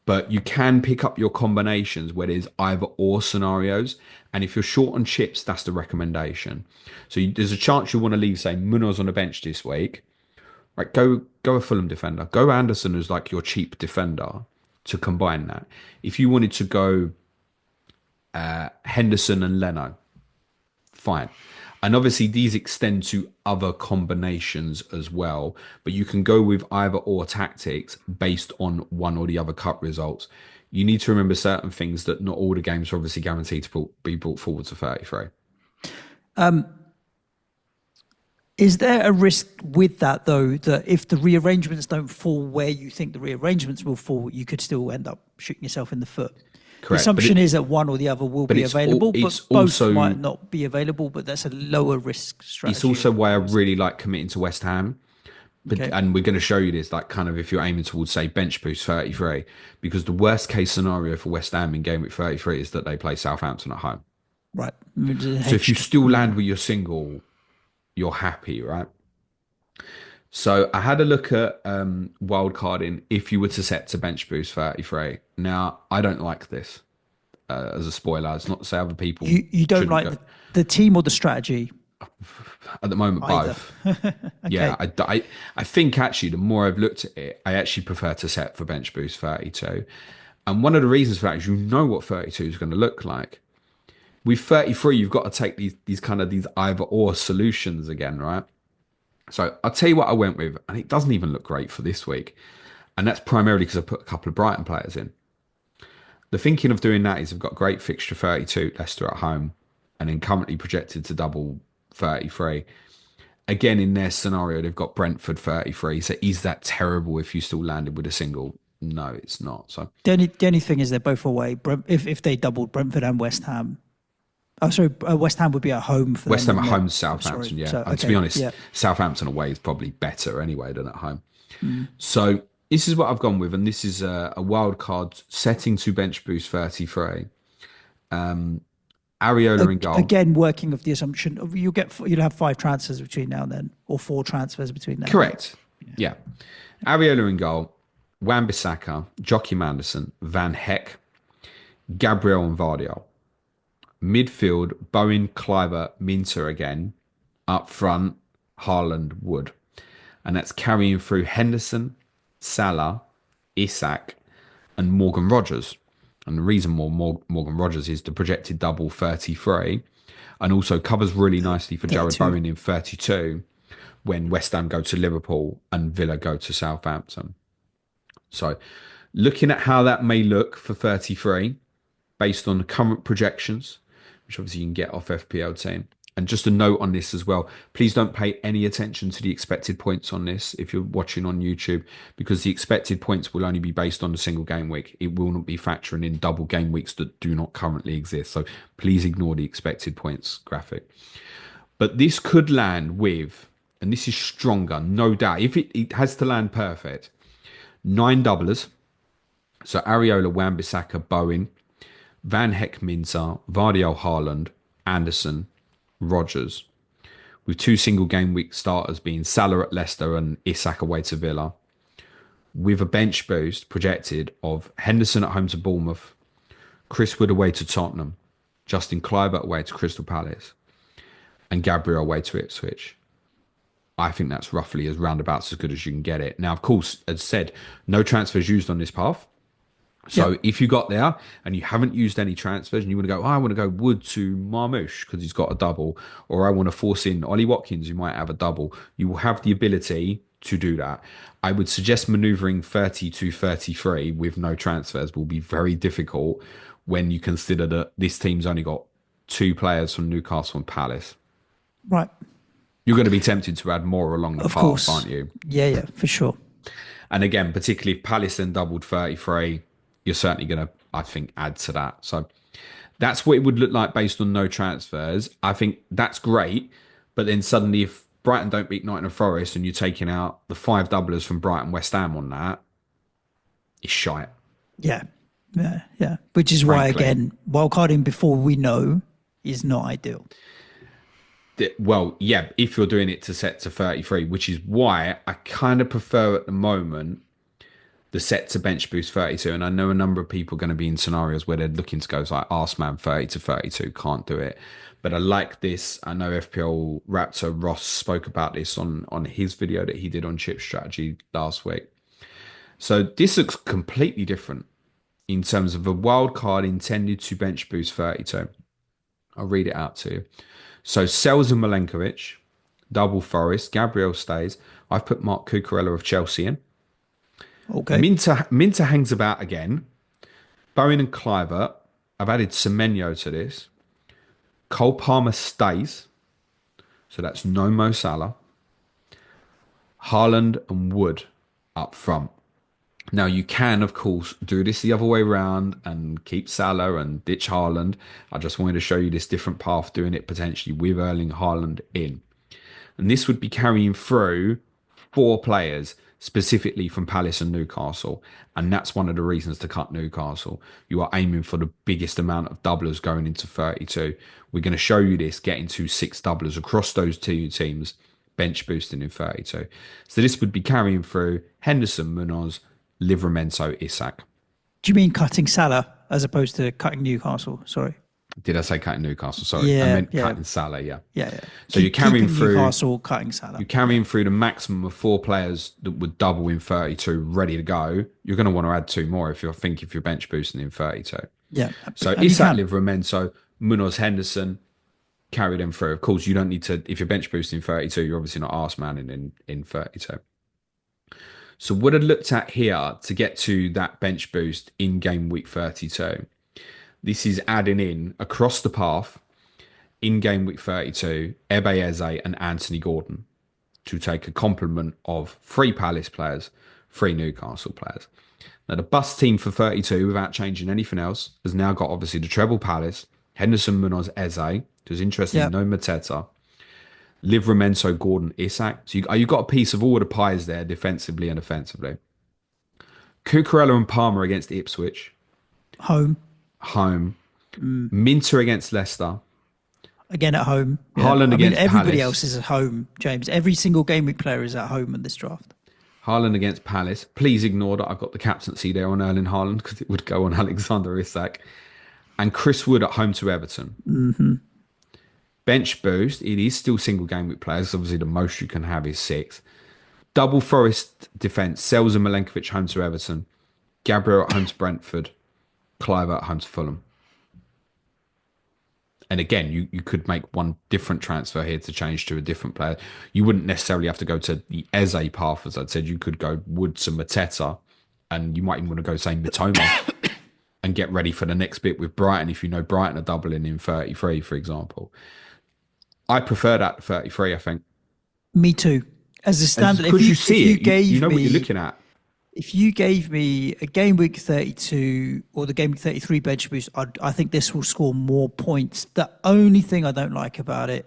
But you can pick up your combinations where there's either or scenarios. And if you're short on chips, that's the recommendation. So there's a chance you want to leave, say, Munoz on the bench this week. Right, go a Fulham defender. Go Anderson as like your cheap defender to combine that. If you wanted to go Henderson and Leno, fine. And obviously these extend to other combinations as well, but you can go with either or tactics based on one or the other cup results. You need to remember certain things, that not all the games are obviously guaranteed to be brought forward to 33. Is there a risk with that, though, that if the rearrangements don't fall where you think the rearrangements will fall, you could still end up shooting yourself in the foot? Correct. The assumption is that one or the other will be available, but both also, might not be available, but that's a lower risk strategy. It's also why I really like committing to West Ham. But, Okay. and we're going to show you this, like kind of if you're aiming towards, say, bench boost 33, because the worst case scenario for West Ham in Gameweek 33 is that they play Southampton at home. Right. So if you still land with your single, you're happy, right? So I had a look at wildcarding if you were to set to bench boost 33. Now, I don't like this as a spoiler. It's not to say other people You don't shouldn't like go. the team or the strategy? At the moment, Either. both. Okay. Yeah, I think actually the more I've looked at it, I actually prefer to set for bench boost 32. And one of the reasons for that is you know what 32 is going to look like. With 33, you've got to take these either or solutions again, right? So I'll tell you what I went with, and it doesn't even look great for this week. And that's primarily because I put a couple of Brighton players in. The thinking of doing that is I've got great fixture 32, Leicester at home, and then currently projected to double 33. Again, in their scenario, they've got Brentford 33. So is that terrible if you still landed with a single? No, it's not. So The only thing is they're both away. If they doubled Brentford and West Ham. Oh, sorry, West Ham would be at home for West them, Ham at wouldn't home it? to Southampton, Sorry. yeah. So, And to okay, be honest, yeah. Southampton away is probably better anyway than at home. So this is what I've gone with, and this is a wild card setting to bench boost 33. Areola in goal. Again, working with the assumption of you'll have 5 transfers between now and then, or 4 transfers between now. Correct. Yeah. Areola in goal, Wan-Bissaka, Joachim Anderson, Van Heck, Gabriel and Vardiol. Midfield, Bowen, Kluivert, Minter again. Up front, Haaland, Wood. And that's carrying through Henderson, Salah, Isak, and Morgan Rogers. And the reason Morgan Rogers is the projected double 33, and also covers really nicely for Jared 32. Bowen in 32 when West Ham go to Liverpool and Villa go to Southampton. So looking at how that may look for 33 based on the current projections, which obviously you can get off FPL team, And just a note on this as well, please don't pay any attention to the expected points on this if you're watching on YouTube, because the expected points will only be based on a single game week. It will not be factoring in double game weeks that do not currently exist. So please ignore the expected points graphic. But this could land with, and this is stronger, no doubt, if it has to land perfect, 9 doublers. So Areola, Wan-Bissaka, Bowen, Van Heck, Minter, Vardy, Haaland, Anderson, Rodgers, with 2 single game week starters being Salah at Leicester and Isak away to Villa, with a bench boost projected of Henderson at home to Bournemouth, Chris Wood away to Tottenham, Justin Kluivert away to Crystal Palace, and Gabriel away to Ipswich. I think that's roughly as roundabouts as good as you can get it. Now, of course, as said, no transfers used on this path. So if you got there and you haven't used any transfers and you want to go, I want to go Wood to Marmoush because he's got a double, or I want to force in Ollie Watkins who might have a double, you will have the ability to do that. I would suggest manoeuvring 30 to 33 with no transfers will be very difficult when you consider that this team's only got 2 players from Newcastle and Palace. Right. You're going to be tempted to add more along the Of path, course. aren't you? Yeah, for sure. And again, particularly if Palace then doubled 33, you're certainly going to, I think, add to that. So that's what it would look like based on no transfers. I think that's great. But then suddenly if Brighton don't beat Nottingham Forest and you're taking out the 5 doublers from Brighton West Ham on that, it's shite. Yeah. Which is why, again, wildcarding before we know is not ideal. Well, yeah, if you're doing it to set to 33, which is why I kind of prefer at the moment the set to bench boost 32. And I know a number of people are going to be in scenarios where they're looking to go like Arseman 30 to 32, can't do it. But I like this. I know FPL Raptor Ross spoke about this on his video that he did on chip strategy last week. So this looks completely different in terms of a wild card intended to bench boost 32. I'll read it out to you. So Sells and Milenkovic, double Forest, Gabriel stays. I've put Mark Cucurella of Chelsea in. Okay. Minter hangs about again. Bowen and Kluivert. I've added Semenyo to this. Cole Palmer stays. So that's no Mo Salah. Haaland and Wood up front. Now, you can, of course, do this the other way around and keep Salah and ditch Haaland. I just wanted to show you this different path, doing it potentially with Erling Haaland in. And this would be carrying through 4 players, specifically from Palace and Newcastle. And that's one of the reasons to cut Newcastle. You are aiming for the biggest amount of doublers going into 32. We're going to show you this, getting to 6 doublers across those 2 teams, bench boosting in 32. So this would be carrying through Henderson, Munoz, Livramento, Isak. Do you mean cutting Salah as opposed to cutting Newcastle? Sorry. Did I say cutting Newcastle? Sorry, I meant cutting Salah. Yeah. So you're carrying through Newcastle, cutting Salah. You're carrying through the maximum of 4 players that would double in 32, ready to go. You're going to want to add 2 more if you're bench boosting in 32. Yeah. So Isak, Livramento, Munoz, Henderson, carry them through. Of course, you don't need to. If you're bench boosting 32, you're obviously not arse manning in 32. So what I looked at here to get to that bench boost in game week 32, this is adding in across the path in game week 32, Ebe Eze and Anthony Gordon to take a complement of 3 Palace players, 3 Newcastle players. Now the bus team for 32, without changing anything else, has now got obviously the treble Palace, Henderson, Munoz, Eze, who's interesting, no Mateta, Livramento, Gordon, Isak. So you've got a piece of all the pies there, defensively and offensively. Cucurella and Palmer against Ipswich. Home. Minter against Leicester. Again at home. Haaland against everybody Palace. else is at home, James. Every single game week player is at home in this draft. Haaland against Palace. Please ignore that I've got the captaincy there on Erling Haaland because it would go on Alexander Isak. And Chris Wood at home to Everton. Mm-hmm. Bench boost, it is still single game week players. Obviously, the most you can have is 6. Double Forest defence, Sells and Milenkovic home to Everton. Gabriel at home to Brentford. Kluivert at home to Fulham. And again, you could make one different transfer here to change to a different player. You wouldn't necessarily have to go to the Eze path, as I'd said. You could go Wood to Mateta, and you might even want to go, say, Mitoma and get ready for the next bit with Brighton if you know Brighton are doubling in 33, for example. I prefer that to 33, I think. Me too. As a As standard, because you if see you it, you gave know what you're me looking at. if you gave me a game week 32 or the game week 33 bench boost, I think this will score more points. The only thing I don't like about it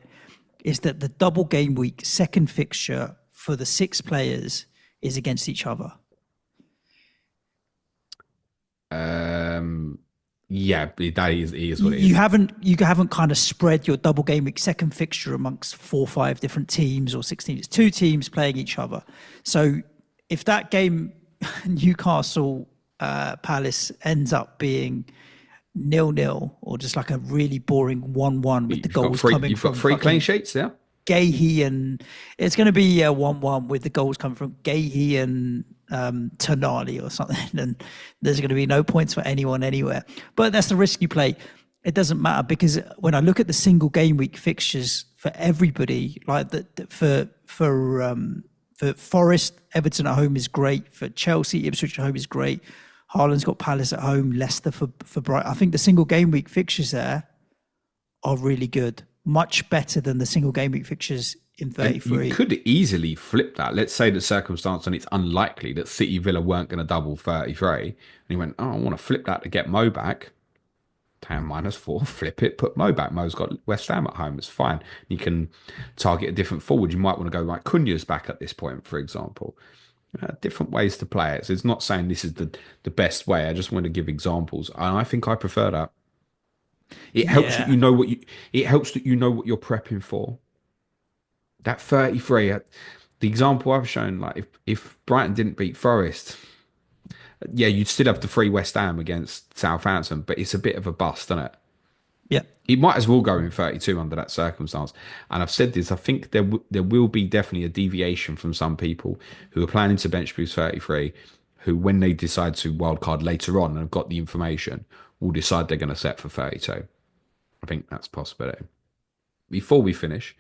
is that the double game week second fixture for the six players is against each other. Um, yeah, that is what it You is. haven't kind of spread your double game week second fixture amongst 4 or 5 different teams or 16. It's two teams playing each other. So if that game Newcastle Palace ends up being 0-0 or just like a really boring 1-1 with the goals coming You've got from three clean fucking sheets, yeah. Gahey, and it's going to be a 1-1 with the goals coming from Gahey and Tonali or something, and there's going to be no points for anyone anywhere. But that's the risk you play. It doesn't matter because when I look at the single game week fixtures for everybody, like for Forest, Everton at home is great. For Chelsea, Ipswich at home is great. Haaland's got Palace at home, Leicester for Brighton. I think the single game week fixtures there are really good, much better than the single game week fixtures in And you 33. could easily flip that. Let's say the circumstance, and it's unlikely that City Villa weren't going to double 33. And he went, oh, I want to flip that to get Mo back. Damn, -4, flip it, put Mo back. Mo's got West Ham at home. It's fine. You can target a different forward. You might want to go like Cunha's back at this point, for example. Different ways to play it. So it's not saying this is the best way. I just want to give examples. And I think I prefer that. It helps that Yeah. you know what you. It helps that you know what you're prepping for. That 33, the example I've shown, like if Brighton didn't beat Forest, yeah, you'd still have the free West Ham against Southampton, but it's a bit of a bust, isn't it? Yeah. It might as well go in 32 under that circumstance. And I've said this, I think there will be definitely a deviation from some people who are planning to bench boost 33, who, when they decide to wildcard later on and have got the information, will decide they're going to set for 32. I think that's a possibility. Before we finish,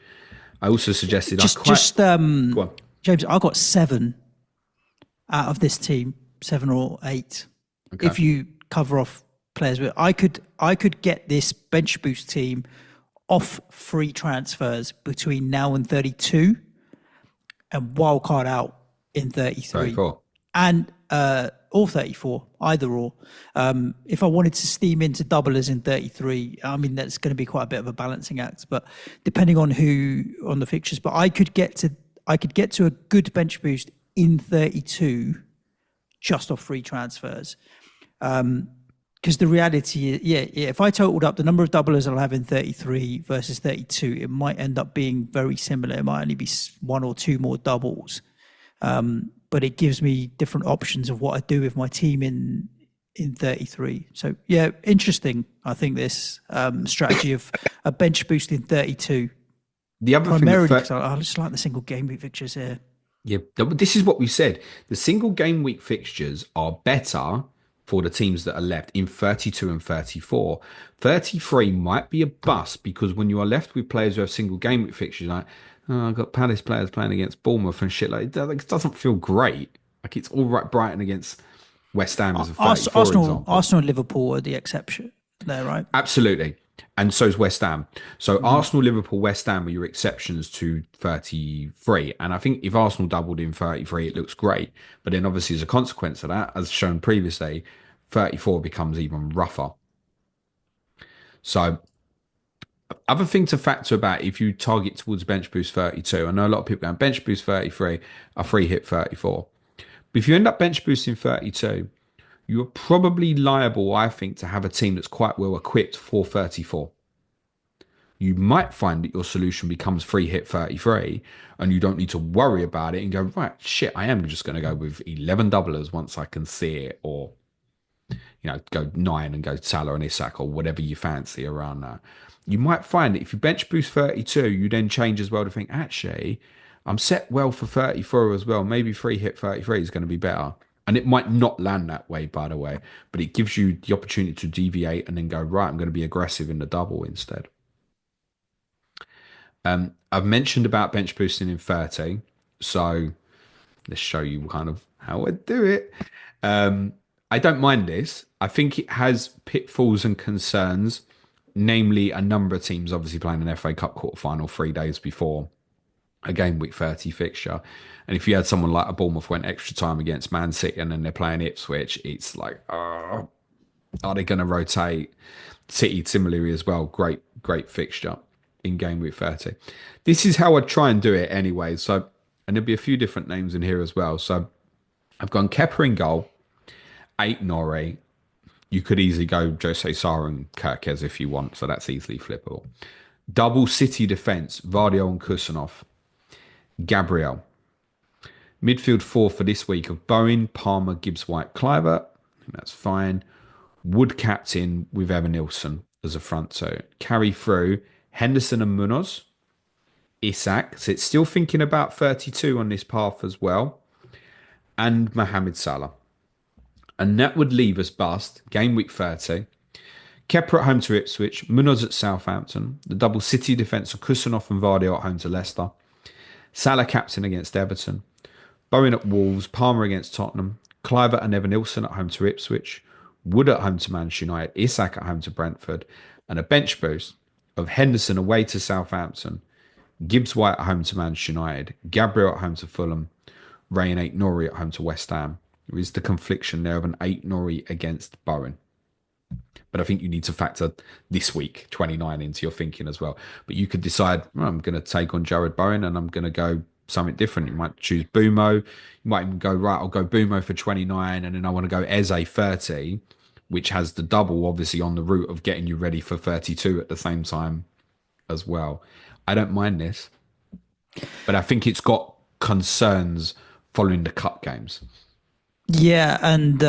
I also suggested I Just, quite. just, Go on. James, I got 7 out of this team, 7 or 8. Okay. If you cover off players, with I could get this bench boost team off free transfers between now and 32 and wildcard out in 33 34. and or 34, either or. If I wanted to steam into doublers in 33, I mean that's going to be quite a bit of a balancing act, but depending on who on the fixtures, but I could get to a good bench boost in 32 just off free transfers. Because the reality is, yeah, if I totaled up the number of doublers I'll have in 33 versus 32, it might end up being very similar. It might only be 1 or 2 more doubles. But it gives me different options of what I do with my team in 33. So yeah, interesting. I think this strategy of a bench boost in 32, The other thing primarily that because I just like the single game week fixtures here. yeah, this is what we said. The single game week fixtures are better for the teams that are left in 32 and 34. 33 might be a bust because when you are left with players who have single game week fixtures, like, oh, I've got Palace players playing against Bournemouth and shit like that, it doesn't feel great. Like it's all right, Brighton against West Ham as a 34 example. Arsenal and Liverpool are the exception there, right? Absolutely. And so is West Ham. So Arsenal, Liverpool, West Ham are your exceptions to 33. And I think if Arsenal doubled in 33, it looks great. But then obviously as a consequence of that, as shown previously, 34 becomes even rougher. So other thing to factor about if you target towards bench boost 32, I know a lot of people going bench boost 33, a free hit 34. But if you end up bench boosting 32, you're probably liable, I think, to have a team that's quite well equipped for 34. You might find that your solution becomes free hit 33 and you don't need to worry about it and go, right, shit, I am just going to go with 11 doublers once I can see it, or, go 9 and go Salah and Isak or whatever you fancy around that. You might find that if you bench boost 32, you then change as well to think, actually, I'm set well for 34 as well. Maybe free hit 33 is going to be better. And it might not land that way, by the way, but it gives you the opportunity to deviate and then go, right, I'm going to be aggressive in the double instead. I've mentioned about bench boosting in 30. So let's show you kind of how I do it. I don't mind this. I think it has pitfalls and concerns namely a number of teams obviously playing an FA Cup quarter final 3 days before a game week 30 fixture. And if you had someone like a Bournemouth went extra time against Man City and then they're playing Ipswich, it's like, are they going to rotate? City similarly as well. Great fixture in game week 30. This is how I try and do it anyway. So, and there'll be a few different names in here as well. So I've gone Kepa in goal, 8 Norrie. You could easily go Jose Sarr and Kirkez if you want. So that's easily flippable. Double City defence, Vardio and Kusanov. Gabriel. Midfield 4 for this week of Bowen, Palmer, Gibbs White, Clivert. That's fine. Wood captain with Evan Nilsson as a front. So carry through Henderson and Munoz. Isak. So it's still thinking about 32 on this path as well. And Mohamed Salah. And that would leave us bust game week 30. Kepa at home to Ipswich. Munoz at Southampton. The double City defence of Kusanov and Vardio at home to Leicester. Salah captain against Everton. Bowen at Wolves. Palmer against Tottenham. Clivert and Evan Nilsson at home to Ipswich. Wood at home to Manchester United. Isak at home to Brentford. And a bench boost of Henderson away to Southampton. Gibbs White at home to Manchester United. Gabriel at home to Fulham. Ray and 8 Norrie at home to West Ham. There is the confliction there of an 8 Norrie against Bowen. But I think you need to factor this week, 29, into your thinking as well. But you could decide, well, I'm going to take on Jared Bowen and I'm going to go something different. You might choose Bumo. You might even go, right, I'll go Bumo for 29 and then I want to go Eze 30, which has the double, obviously, on the route of getting you ready for 32 at the same time as well. I don't mind this, but I think it's got concerns following the cup games. Yeah, and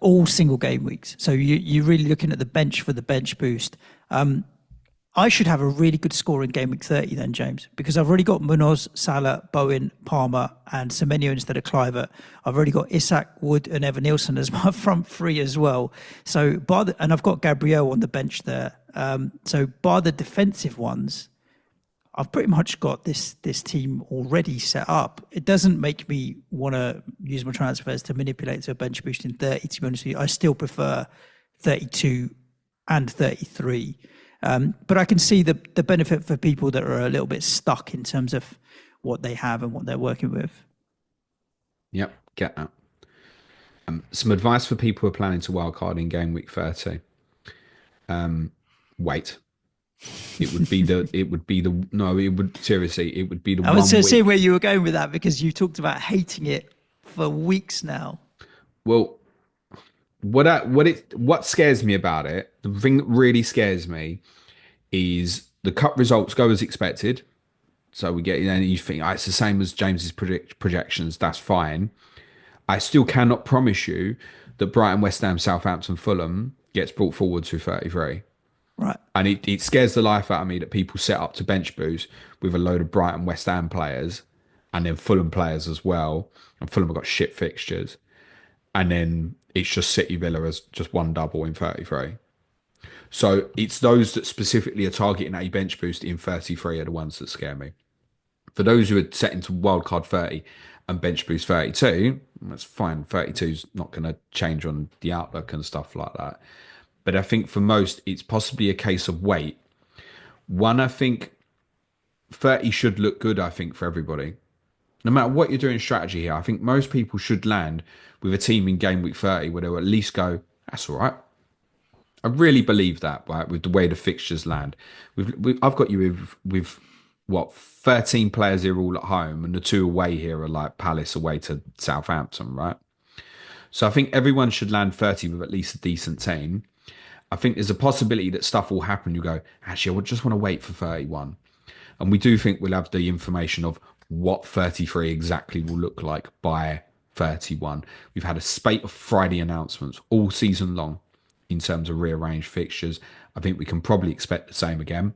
all single game weeks. So you're really looking at the bench for the bench boost. I should have a really good score in game week 30 then, James, because I've already got Munoz, Salah, Bowen, Palmer, and Semenyo instead of Clivert. I've already got Isak, Wood, and Evan Nilsson as my front three as well. So and I've got Gabriel on the bench there. So by the defensive ones, I've pretty much got this team already set up. It doesn't make me want to use my transfers to manipulate to a bench boost in 30, to be honest with you. I still prefer 32 and 33. But I can see the benefit for people that are a little bit stuck in terms of what they have and what they're working with. Yep, get that. Some advice for people who are planning to wildcard in game week 30. Wait. It would be the I was to see where you were going with that because you talked about hating it for weeks now. Well, what scares me about it, the thing that really scares me is the cup results go as expected. So we get, you think it's the same as James's projections, that's fine. I still cannot promise you that Brighton, West Ham, Southampton, Fulham gets brought forward to 33. Right. And it scares the life out of me that people set up to bench boost with a load of Brighton, West Ham players and then Fulham players as well. And Fulham have got shit fixtures. And then it's just City Villa as just one double in 33. So it's those that specifically are targeting a bench boost in 33 are the ones that scare me. For those who are setting to wildcard 30 and bench boost 32, that's fine. 32 is not going to change on the outlook and stuff like that. But I think for most, it's possibly a case of wait. One, I think 30 should look good, I think, for everybody. No matter what you're doing strategy here, I think most people should land with a team in game week 30 where they'll at least go, that's all right. I really believe that, right, with the way the fixtures land. I've got you with what, 13 players here all at home, and the 2 away here are like Palace away to Southampton, right? So I think everyone should land 30 with at least a decent team. I think there's a possibility that stuff will happen. You go, actually, I would just want to wait for 31. And we do think we'll have the information of what 33 exactly will look like by 31. We've had a spate of Friday announcements all season long in terms of rearranged fixtures. I think we can probably expect the same again.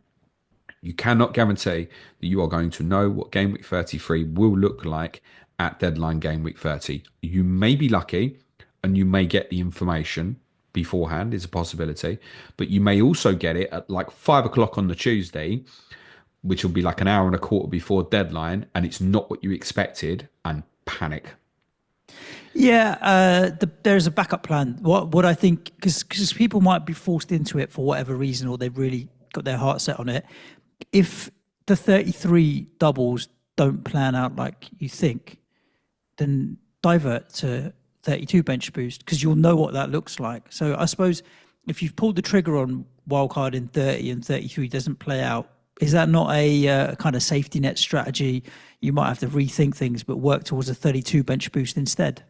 You cannot guarantee that you are going to know what game week 33 will look like at deadline game week 30. You may be lucky and you may get the information beforehand, is a possibility, but you may also get it at like 5 o'clock on the Tuesday, which will be like an hour and a quarter before deadline, and it's not what you expected, and panic. Yeah, there's a backup plan. What I think, because people might be forced into it for whatever reason, or they've really got their heart set on it. If the 33 doubles don't plan out like you think, then divert to 32 bench boost because you'll know what that looks like. So I suppose if you've pulled the trigger on wildcard in 30 and 33 doesn't play out, is that not a kind of safety net strategy? You might have to rethink things, but work towards a 32 bench boost instead.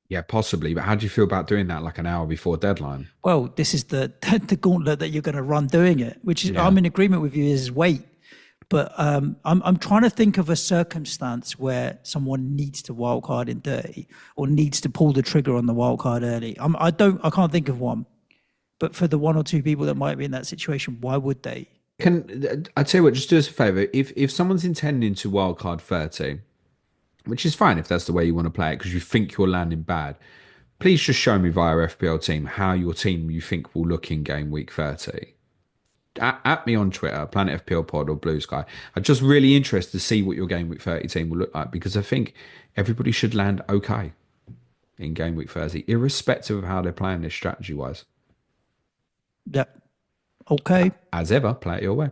Yeah, possibly. But how do you feel about doing that like an hour before deadline? Well, this is the the gauntlet that you're going to run doing it, which is Yeah. I'm in agreement with you. Is wait, but I'm trying to think of a circumstance where someone needs to wildcard in 30 or needs to pull the trigger on the wildcard early. I can't think of one. But for the one or two people that might be in that situation, why would they? Can I tell you what? Just do us a favor. If someone's intending to wildcard 30, which is fine if that's the way you want to play it because you think you're landing bad, please just show me via FPL team how your team you think will look in game week 30. At me on Twitter, Planet FPL Pod or Blue Sky. I'm just really interested to see what your game week 30 team will look like because I think everybody should land okay in game week 30, irrespective of how they're playing this strategy wise. Yep. Okay. As ever, play it your way.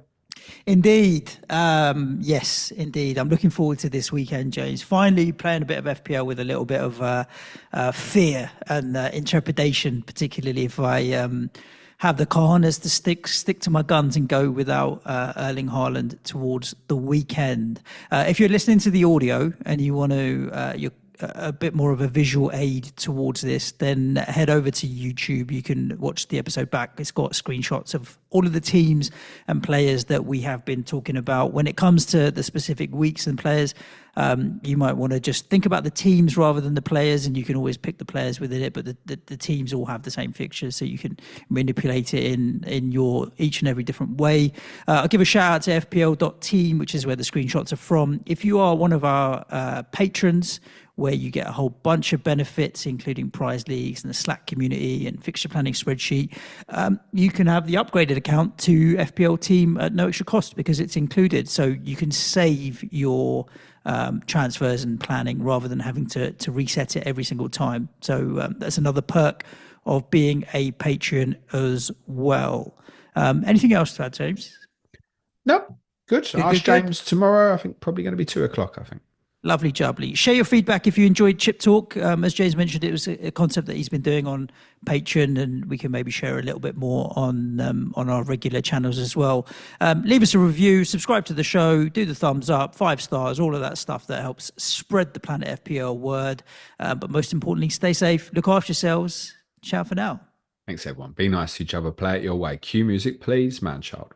Indeed. Yes, indeed. I'm looking forward to this weekend, James. Finally playing a bit of FPL with a little bit of fear and intrepidation, particularly if I have the cojones to stick to my guns and go without Erling Haaland towards the weekend. If you're listening to the audio and you want to, you're a bit more of a visual aid towards this, then head over to YouTube. You can watch the episode back. It's got screenshots of all of the teams and players that we have been talking about. When it comes to the specific weeks and players, you might want to just think about the teams rather than the players, and you can always pick the players within it, but the teams all have the same fixtures, so you can manipulate it in your each and every different way. I'll give a shout out to fpl.team, which is where the screenshots are from. If you are one of our patrons, where you get a whole bunch of benefits, including prize leagues and the Slack community and fixture planning spreadsheet, you can have the upgraded account to FPL team at no extra cost because it's included. So you can save your transfers and planning rather than having to reset it every single time. So that's another perk of being a patron as well. Anything else to add, James? Nope. Good. Ask James tomorrow. I think probably going to be 2:00, I think. Lovely jubbly. Share your feedback if you enjoyed Chip Talk. As James mentioned, it was a concept that he's been doing on Patreon, and we can maybe share a little bit more on our regular channels as well. Leave us a review, subscribe to the show, do the thumbs up, 5 stars, all of that stuff that helps spread the Planet FPL word. But most importantly, stay safe, look after yourselves. Ciao for now. Thanks, everyone. Be nice to each other. Play it your way. Cue music, please, man child.